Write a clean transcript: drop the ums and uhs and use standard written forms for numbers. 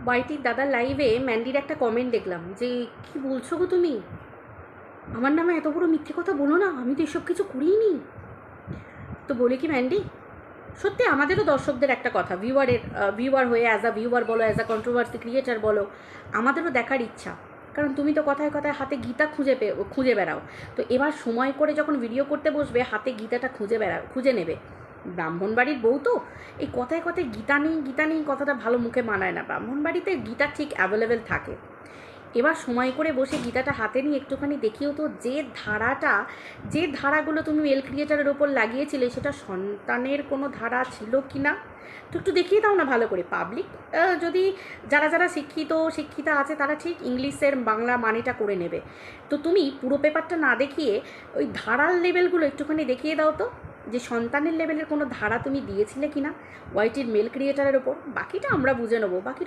ওয়াইটির দাদার লাইভে ম্যান্ডির একটা কমেন্ট দেখলাম যে কি বলছো গো তুমি, আমার নামে এত বড় মিথ্যে কথা বলো না, আমি তো এসব কিছু করিনি। তো বলি কি ম্যান্ডি, সত্যি আমাদেরও দর্শকদের একটা কথা, ভিউয়ার হয়ে অ্যাজ আ ভিউয়ার বলো, অ্যাজ আ কন্ট্রোভার্সি ক্রিয়েটার বলো, আমাদেরও দেখার ইচ্ছা। কারণ তুমি তো কথায় কথায় হাতে গীতা খুঁজে বেড়াও। তো এবার সময় করে যখন ভিডিও করতে বসবে হাতে গীতাটা খুঁজে নেবে। ব্রাহ্মণবাড়ির বউ তো এই কথায় কথায় গীতা নেই কথাটা ভালো মুখে মানায় না। ব্রাহ্মণবাড়িতে গীতা ঠিক অ্যাভেলেবেল থাকে। এবার সময় করে বসে গীতাটা হাতে নিয়ে একটুখানি দেখিও তো, যে ধারাগুলো তুমি মেল ক্রিয়েটারের ওপর লাগিয়েছিলে সেটা সন্তানের কোনো ধারা ছিল কি না, তো একটু দেখিয়ে দাও না ভালো করে। পাবলিক যদি যারা শিক্ষিতা আছে তারা ঠিক ইংলিশের বাংলা মানেটা করে নেবে। তো তুমি পুরো পেপারটা না দেখিয়ে ওই ধারার লেভেলগুলো একটুখানি দেখিয়ে দাও তো, যে সন্তানের লেভেলের কোনো ধারা তুমি দিয়েছিলে কি না ওয়াইটির মেল ক্রিয়েটারের ওপর। বাকিটা আমরা বুঝে নেবো, বাকিটা